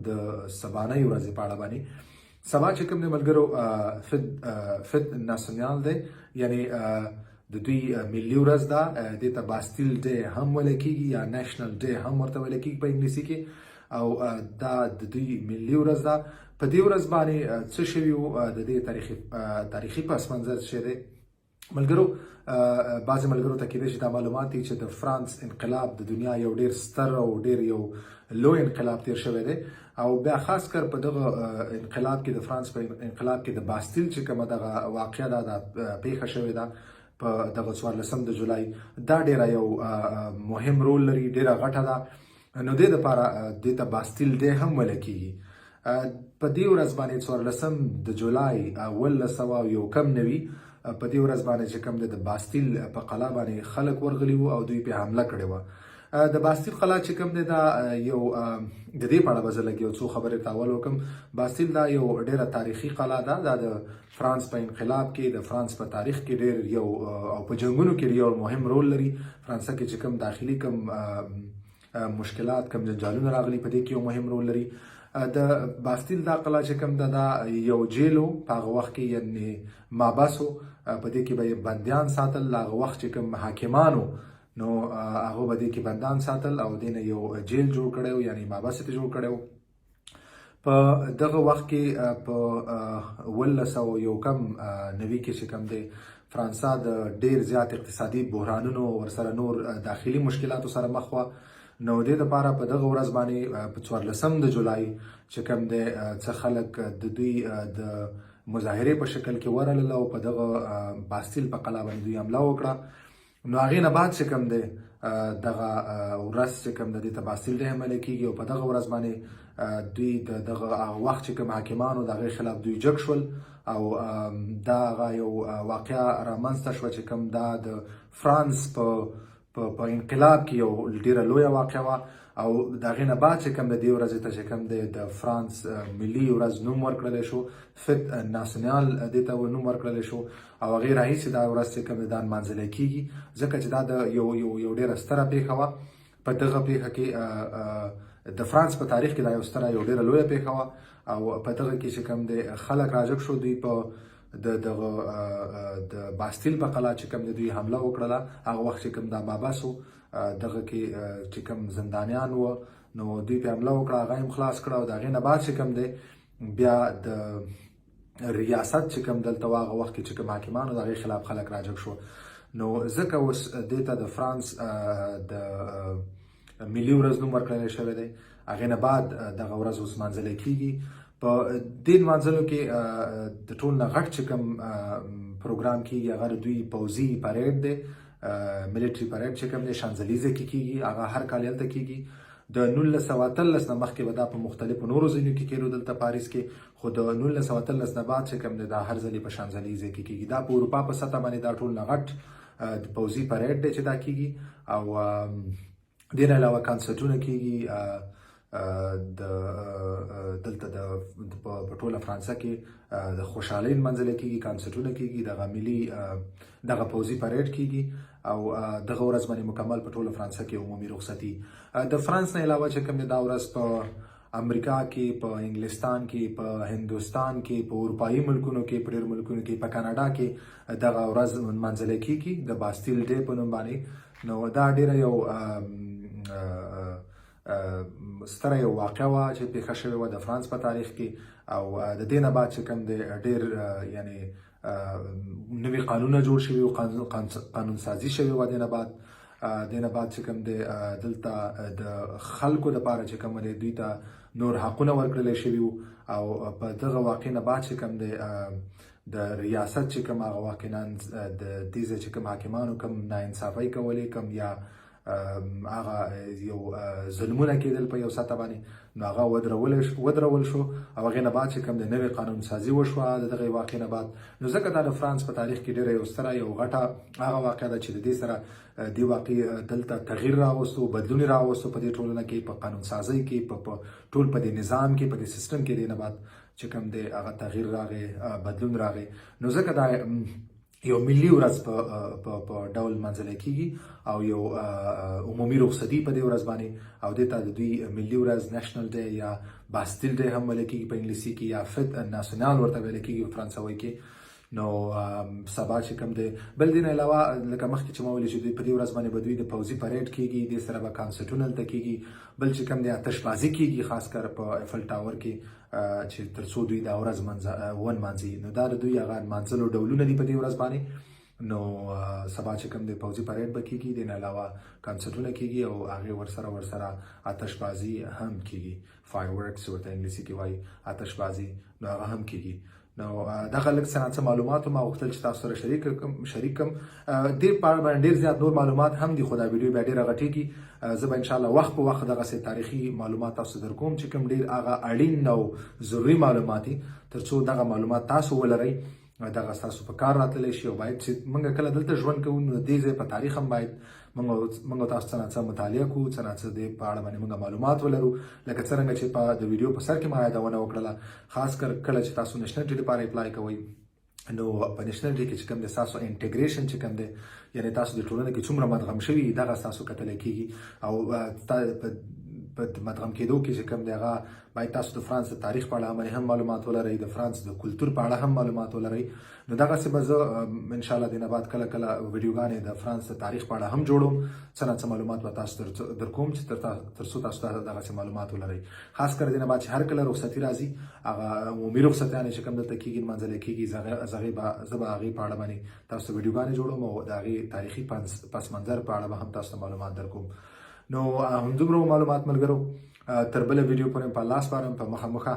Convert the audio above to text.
د سبانۍ ورځې په اړه باندې. سبا چې کوم د ملګرو فت ناسیونال دی، یعنی د دوی ملي ورځ ده. دې ته باستیل ډے هم ویل کیږي یا نیشنل ډے هم ورته ویل کیږي په انګلیسي کې، او دا د دوی ملي ورځ ده. په دې ورځ باندې څه شوي وو، د دې تاریخي پس منظر څه دی ملګرو. بعضې ملګرو ته کېدای شي دا معلومات دي چې د فرانس انقلاب د دنیا یو ډېر ستر او ډېر یو لوی انقلاب تیر شوی دی، او بیا خاص کر په دغه انقلاب کې د فرانس په انقلاب کې د باستیل چې کومه دغه واقعه ده پیښه شوې ده په دغه 14 د جولای، دا ډېره یو مهم رول لري، ډېره غټه ده. نو دې دپاره دې ته باستیل ډے هم ویل کېږي. په دې ورځ باندې 14 د جولای 1991 په دې ورځ باندې چې کوم د باستیل په قلعه باندې خلک ورغلي وو او دوی په حمله کړې وه. د باستیل قلعه چې کوم دی دا یو د دې په اړه به زه لږ یو څو خبرې تاول وکړم. باستیل دا یو ډېره تاریخي قلعه ده. دا د فرانس په انقلاب کې، د فرانس په تاریخ کې ډېر یو او په جنګونو کې یو مهم رول لري. فرانسه کې چې کوم داخلي کوم مشکلات، کوم جنجالونه راغلي، په دې کې یو مهم رول لري. د باستیل دا قلعه چې کوم ده دا یو جیل و په هغه وخت کې، یعنې مابس و. په دې کې به یې بندیان ساتل. هغه وخت چې کوم حاکمانو نو هغه به دې کې بندیان ساتل او دې نه یو جیل جوړ کړی و، یعنې مابس یې جوړ کړی و. په دغه وخت کې په 1991 کې چې کوم دی فرانسه د ډېر زیات اقتصادي بحرانونو ورسره نور داخلي مشکلاتو سره مخ وه. نو دې دپاره په دغه ورځ باندې په 14 د جولای چې کوم دی څه خلک د دوی د مظاهرې په شکل کې ورغلل او په دغه باستیل په قلعه باندې دوی حمله وکړه. نو هغې نه بعد چې کوم دی دغه ورځ چې کوم دی ته باستیل ډے هم ویل کېږي، او په دغه ورځ باندې دوی دغه وخت چې کوم حاکمانو د هغې خلاف دوی جګ شول، او دا هغه یو واقعه رامنځته شوه چې کوم دا د فرانس په انقلاب کې یو ډېره لویه واقعه وه. او د هغې نه بعد چې کوم د دې ورځې ته چې کوم دی د فرانس ملي ورځ نوم ورکړلی شو، فت ناسیونال دې ته نوم ورکړلی شو، او هغې راهیسې دا ورځ چې کوم دی دا نمانځلی کېږي، ځکه چې دا د یو ډېره ستره پیښه وه. په دغه پیښه کې د فرانس په تاریخ کې دا یو ستره یو ډېره لویه پیښه وه، او په دغه کې چې کوم دی خلک راجګ شو. دوی په د باستیل په قلعه چې کوم دوی حمله وکړله، هغه وخت چې کوم دا مابس و، دغه کې چې کوم زندانیان وو، نو دوی په حمله وکړه، هغه هم خلاص کړه. او د هغې نه بعد چې کوم دی بیا د ریاست چې کوم دلته و، هغه وخت کې چې کوم حاکمانو د هغې خلاف خلک راجګ شو. نو ځکه اوس دې ته د فرانس د ملي ورځ نوم ورکړلی شوی دی. هغې نه بعد دغه ورځ اوس نمانځلی کېږي. په دې نمانځلو کې د ټول نه غټ چې کوم پروګرام کېږي هغه د دوی پوځي پریډ دی، ملیټري پریډ چې کوم دی شانزلیزه کې کېږي. هغه هر کال هلته کېږي. د 1913 نه مخکې به دا په مختلفو نورو ځایونو کې کېدو دلته پاریس کې، خو د 1913 نه بعد چې کوم دی دا هر ځلې په شانزلیزه کې کېږي. دا په اروپا په سطح باندې دا ټول نه غټ د پوځي پریډ دی چې دا کېږي. او دې نه علاوه کنسرټونه کېږي دلته په ټوله فرانسه کې د خوشحالۍ نمانځلی کېږي، کنسرټونه کېږي، دغه ملي دغه پوځي پریډ کېږي، او دغه ورځ باندې مکمل په ټوله فرانسه کې عمومي رخصتي. د فرانس نه علاوه چې کوم دی دا ورځ په امریکا کې، په انګلستان کې، په هندوستان کې، په اروپایي ملکونو کې، په ډېرو ملکونو کې، په کاناډا کې دغه ورځ نمانځلی کېږي د باستیل ډے په نوم باندې. نو دا ډېره یو ستره یو واقعه وه چې پیښه شوې وه د فرانس په تاریخ کې. او د دې نه بعد چې کوم دی ډېر یعنې نوي قانونونه جوړ شوي وو، قانون سازي شوې وه. دې نه بعد چې کوم دی دلته د خلکو دپاره چې کوم دی دوی ته نور حقونه ورکړلی شوي وو. او په دغه واقعې نه بعد چې کوم دی د ریاست چې کوم هغه واقعا د دې ځای چې کوم حاکمانو کوم ناانصافۍ کولې، کوم یا هغه یو ظلمونه کېدل په یو سطح باندې، نو هغه ودرول شو. او هغې نه بعد چې کوم د نوې قانون سازي وشوه د دغې واقعې نه بعد. نو ځکه دا د فرانس په تاریخ کې ډېره یو ستره یو غټه هغه واقعه ده چې د دې سره دې واقعې دلته تغییر راوستو، بدلون راوستو په دې ټولنه کې، په قانون سازۍ کې، په ټول په دې نظام کې، په دې سیستم کې. دې نه بعد چې کوم دی هغه تغییر راغی، بدلون راغی. نو ځکه دا یو ملي ورځ په ډول منځلې کیږي او یو عمومي رخصتي په دې ورځ باندې او دې ته د دوی ملي ورځ نېشنل ډے یا باستیل ډے هم ویل کیږي په انګلیسي کې یا فت ناسیونال ورته ویل کیږي په فرانسوي کې. نو سبا چې کوم دی بل دین علاوه لکه مخکې چې ما ویل چې په دې ورځ باندې به دوی د پوځي پریډ کیږي د سره به کانسرټونه هلته کیږي بل چې کوم دی آتشبازي کیږي خاص کر په ایفل ټاور کې چې تر څو دوی دا ورځ ونمانځي. نو دا د دوی هغه نمانځلو ډولونه دي په دې ورځ باندې. نو سبا چې کوم دی پوځي پریډ به کیږي دین علاوه کانسرټونه کیږي او هغې ورسره آتشبازي هم کیږي فایر ورکس ورته انګلیسي کې وایي آتشبازي نو هغه هم کیږي. نو دغه لږ څه معلومات ما غوښتل چې تاسو سره شریک کم دې په اړه باندې ډېر زیات نور معلومات هم دي خو دا ویډیو بیا ډېره غټېږي. زه به انشاءالله وخت په وخت دغسې تاریخي معلومات تاسو در کوم چې کوم ډېر هغه اړین او ضروري معلومات دي تر څو دغه معلومات تاسو ولرئ دغه ستاسو په کار راتللی شي او باید چې موږ کله دلته ژوند کوو نو د دې ځای په تاریخ هم باید موږ تاسو څه نه څه مطالعه کوو څه نه څه دې په اړه باندې موږ معلومات ولرو لکه څرنګه چې په د ویډیو په سر کې ما یادونه وکړله خاص کر کله چې تاسو نېشنل ډے لپاره اپلای کوئ نو په نېشنل ډے کې چې کوم دی ستاسو انټیګریشن چې کوم دی یعنې تاسو د ټولنې کې څومره مدغم شوي دغه ستاسو کتلی کیږي او په مدغم کېدو کې چې کوم دی هغه باید تاسو د فرانس د تاریخ په اړه هم معلومات ولرئ د فرانس د کلتور په اړه هم معلومات ولرئ. نو دغسې به زه انشاءالله دې نه بعد کله ویډیوګانې د فرانس د تاریخ په اړه هم جوړوم څه نه څه معلومات به تاسو در کوم چې تر څو تاسو دغسې معلومات ولرئ. خاص کر دې نه بعد چې هر کله رخصتي راځي هغه عمومي رخصتیانې چې کوم دلته کېږي نمانځلې کېږي زه به هغې په اړه باندې تاسو ته ویډیوګانې جوړوم او د هغې تاریخي پس منظر په اړه به هم تاسو ته معلومات در کوم. نو همدومره معلومات ملګرو تر بله ویډیو پورې په الله سپارم په مخه